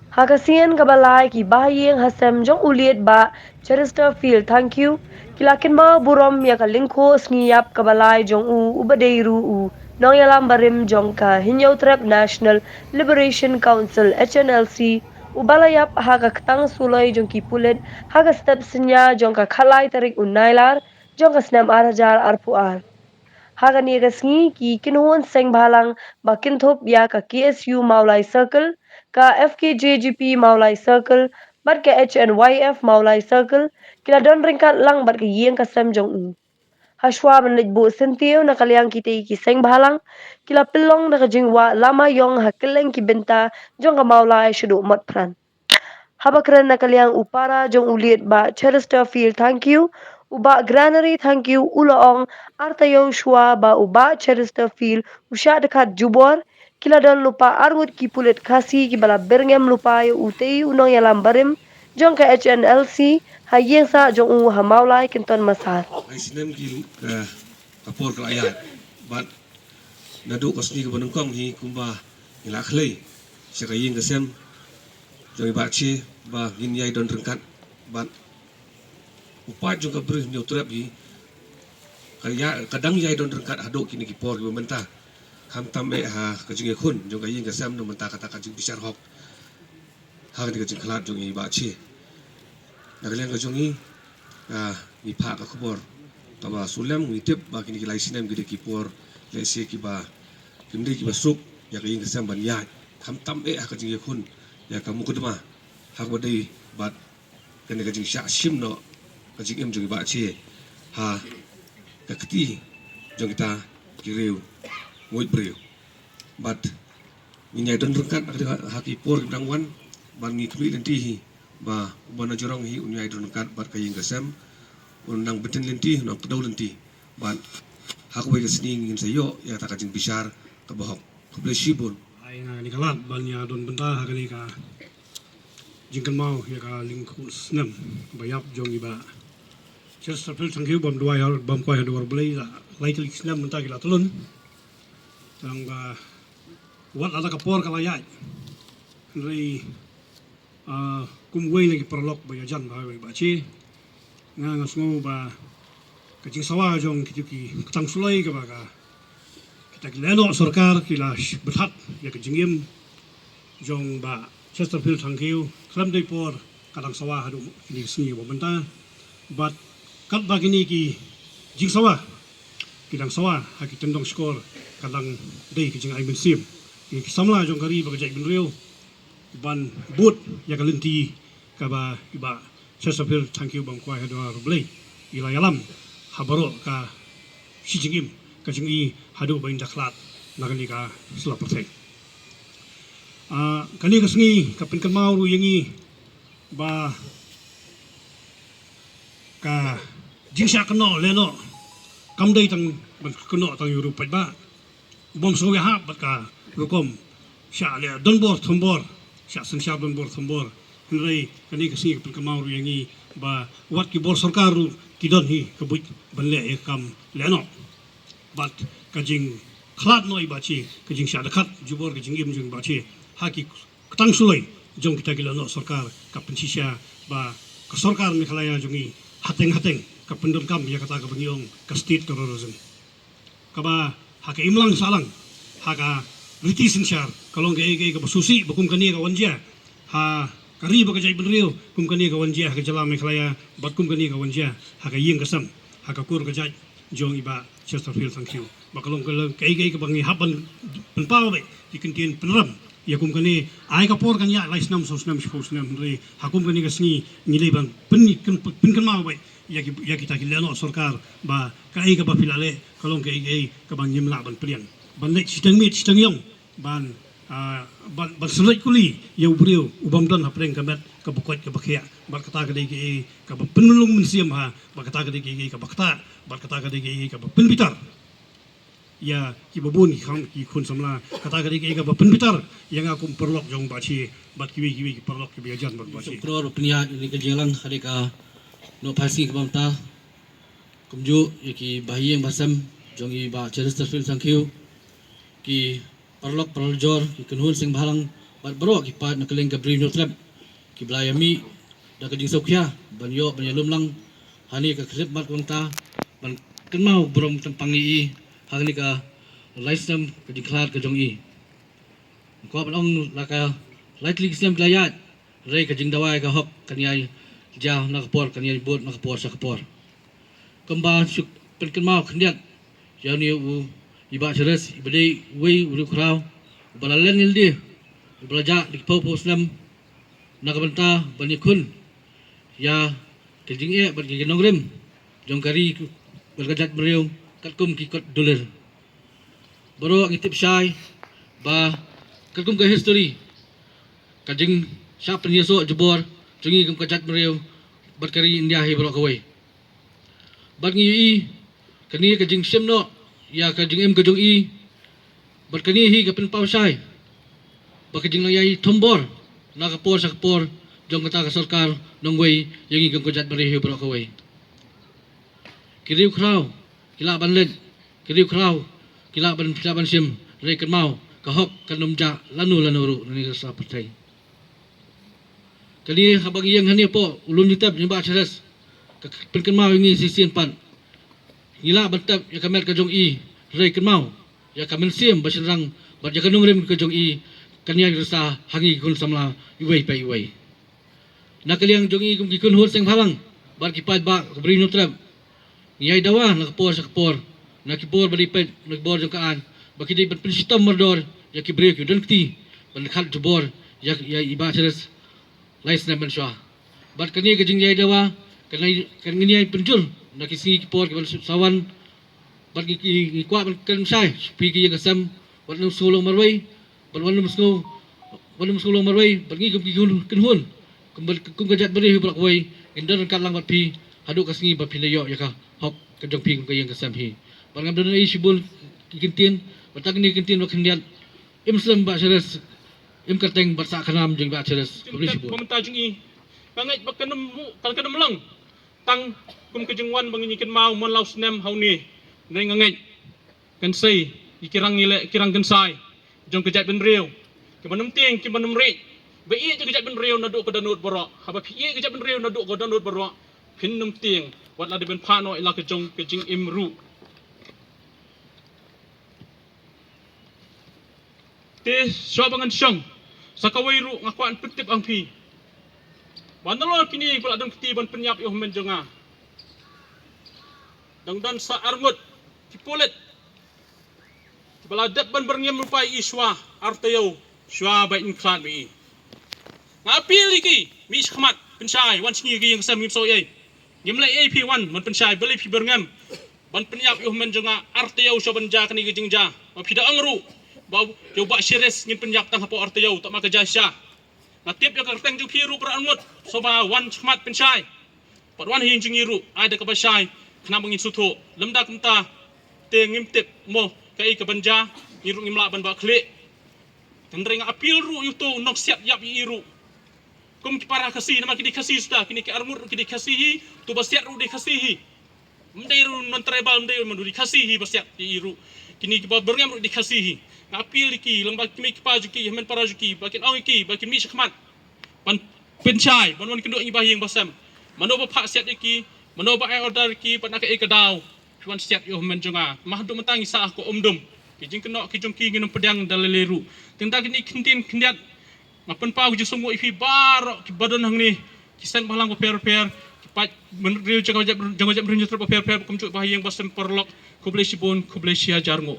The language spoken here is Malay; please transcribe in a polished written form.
Hakasian kabalai ki bahayeng hasem jong uliet ba Chesterfield thank you kilakin ma burom ya kalingko sniyap kabalai jong ubadeiru nong yalam barim jong ka Hinyautrep National Liberation Council HNLC ubalayap haga ktang sulay jong ki pulet haga step sinya jong ka khalai tarik unailar jong ka snam arajar arpuar haga ni gasngi ki kinhon seng balang bakin thop ya ka KSU Maulai Circle ka FKJGP Maulai Circle bat ka HNYF Maulai Circle kila don ringkat lang bat ka yeng ka sem jong Hashwa menit bu sentio na kaliang kita ki seng balang kila pelong na ka jingwa lama yong hakeleng ki benta jong ka Maulai shudu mat pran Habakran na kaliang upara jong uliet ba Chesterfield thank you uba granary thank you uloong artayo shwa ba uba Chesterfield usha dekat jubor kila don lupa argut ki pulet kasi ki bala berngem lupa yo utei unong yalam barim jong ka HNLC hayeng sa jong hamaulai kinton masar Ay sinem ki kapor ka ayat but nadu kasni ka banungkong hi kumba ilakhlei siya kayeng kasem jong ibachi ba ginyay don rengkat but upat jong kabris Hinyautrep hi kaya kadang yay don rengkat hadok kini kipor ki mentah kam tambe ha kajing khun jong kayeng kasem no mentah kata kajing bisar hok ha ni kajing khalat jong ibachi nakaliang ka jong ni pa ka khobor taba sulam ngitip ba kini kilai sinem gede kipor lesi ki ba kimde ki basuk ya ka ying kesam ban ya kam tam ka jing khun ya kamu kudma hak badai bat kene ka jing sha sim no ka jing em jong ba che ha ka kti jong kita kireu ngoi breu bat minyai don rekat ha kipor dangwan ban ngi kmi lenti hi ba bana jorong hi unyai don rekat bat ka ying kesam unang betin lenti nang kedau lenti ban hak wei kesni ngin sayo ya ta kajing bisar ka bahok ka blesibun ai na ni kalat balnya don benta ha kali ka jingkan mau ya ka lingku snem bayap jong iba Chesterfield tangkiu bam dua hal bam kwai dua belai la laikil snem benta kila tulun tang ba wat ada kapor kala yai rei kum wei lagi perlok bayajan ba ba chi nga ngasngo ba kajing sawa jong kituki ketang sulai ka baga kita kileno sarkar kila berhat ya kajing im jong ba Chesterfield tangkiu klam dei por kadang sawa hadu kini sini bo benta bat kat bagini ki jing sawa kidang sawa haki tendong skor kadang dei kajing ai bensim ki samla jong kari baga jai benriu ban but ya kalenti ka ba iba Chesterfield thank you bang kwai hadwa rublei ila yalam habaro ka sijingim ka jingi hadu bain daklat nakali ka sela pertek kali ka sengi ka pen mau ru yangi ba ka jingsha keno leno kam dai tang ban keno tang yuru pai ba bom so ya ha bat ka rukom sha le donbor thombor sha sing sha donbor thombor Henry kani kasi pagkamawro yangi ba wat ki bor sarkar kidon hi kabut banle e kam leno bat kajing khlat noi bachi kajing sha dakhat jubor kajing im jung bachi haki tang sulai jong kita kilano sarkar ka pensisya ba ka sarkar mikhalaya jungi hateng ka pendon kam ya kata ka bangyong ka state terrorism kaba haka imlang salang haka riti sinsyar kalong ke ka basusi bakum kani ka wanja ha kari baga jai benriu kum kani ka wanjia ka jala mekhlaya bat kum kani ka wanjia ha ka yeng kasam ha ka kur ka jai jong iba Chesterfield thank you bakalong ka ka bangi haban penpau be dikentien penram ya kum kani ai ka por kan ya lais nam sos nam shpos nam ri ha kum kani ka sni ngilei bang pen mau be ya kita kilano sarkar ba ka ba filale kalong ka bang yimla ban plian ban le chitang mit chitang yong ban ban selai kuli ya ubriu ubam don hapreng kamet ka bukot ka bakhya bar kata ka dei ka penulung mensiam ha bar kata ka dei ka bakta bar kata ka dei ka penbitar ya ki babun ki khun samla kata ka dei ka penbitar yang aku perlok jong bachi bat kiwi ki perlok ki biajan bar bachi pro pnia ni ka jelang hari ka no pasi ka bamta kumju ki bahiyeng basam jong i ba Chesterfield thank you ki parlok parjor ki kunhun sing balang bat bro ki pat na keleng ka brim no trap ki blayami da ka jing sokya banyo banyalum lang hani ka krip mat kong ta ban kenmau brom tempangi i hangni ka laisam ka diklat ka jong i ko ban ong la ka lightly kisem klayat rei ka jing dawai ka hok kanyai ja na kapor kanyai bot na kapor sa kapor kemba suk pen kenmau khndiat ya ni u iba ceres ibadai wei ulu krau balalen ildi belaja di popo slam na kabanta bani kun ya kejing e bat ki nongrim jong kari berkajat beriu katkum ki kot dolar baro ngitip syai ba katkum ka history kajing syap penyeso jebor jungi kum kajat beriu berkari india hi baro kawai bat ngi kani kajing semno ya kajing em kajong i berkani hi kapen pau syai bakajing layai tombor na kapor sa kapor jong kata ka sarkar nongwei yang igam kajat beriu baro kawai kiriu krau kila ban len kiriu krau kila ban sim rei kan mau ka hok kan nomja lanu ru ni sa patai kali habang yang hani po ulun ditap ni ba ceres pen kan mau ngi sisian pan gila batap ya kamer ka jong i rei kan mau ya kamen sim basirang bat ya kanung rem ka jong i kanya rasa hangi kun samla iwei pai iwei na kaliang jong i kum ki kun hur seng halang bar ki pat ba ka bri no trap ngiyay dawa nakapor sa kapor nakipor balipad nagbor jong kaan bakidi ban prinsistom mordor ya kibrek yun kti ban khat jubor ya iba seres lais na ban swa bat kani ka jing ngiyay dawa kanay ngiyay penjul nakisi kipor ki sawan bat ki kwa ban kan sai pi ki kasam bat nung sulong marway bat wanum sulong marway bat ngi kum ki kunhun kum kajat beri blak way indon kan lang bat pi hadu kasngi bat pilayo ya ka hok kajong ping ko yang kasam hi barang don ai sibul kintin batag ni kintin wa khndian imslam ba seres im kateng barsa khanam jing ba seres kubli sibul pementa jing i bangai bakanam lang tang kum kejengwan banginyikin mau mon laus nem hauni nei ngangai kan sei ikirang ile kirang gensai jong kejat ben riu ke manum ting ke manum ri be i kejat ben riu nadu ko danut borok haba pi i kejat ben riu nadu ko danut borok pin num ting wat la de ben pano ila kejong kejing imru te swabangan syong sakawai ru ngakwan petip ang pi banalo kini pula dong kiti ban penyap yo men jonga dangdan sa arngut kipulet baladat ban berngem rupai iswa artayo swa ba inklan mi ngapil iki mi khmat pensai wan singi gi yang sam ngim so ye ngimlai AP1 man pensai beli pi berngem ban penyap yo men jonga artayo so banja kani gi jingja ma pida angru ba yo ba shires ngin penyap tang hapo artayo tak maka jasya natip yo kerteng ju piru per angut so ba wan khmat pensai pat wan hin jingiru ada ka basai khna mangin sutho lemda kumta te ngim tip mo kai ka banja iru ngimla ban ba khle tendring apil ru yuto nok siap yap iru kum ki para kasi nama kidi kasi sudah kini ki armur kidi kasihi tu basiat ru di kasihi mendai ru non tribal mendai mandu di kasihi basiat iru kini ki berngam ru di kasihi ngapil iki lembak kimi ki pajuki men parajuki bakin ong iki bakin mi khmat pan penchai ban wan kenduk ibah yang basam mano ba phak siat iki mano ba ai order iki pan ka ikadau wan siat yo men jonga mah du mentangi sa ko omdum ki jing kenok ki jong ki nginum pedang daleleru tenta kini kintin kindiat mapen pau ju sungu ifi bar ki badon hang ni ki sang balang ko per ki pat menriu jaga berinjut per kum cu bah yang basam perlok kublesi bon kublesi jarngo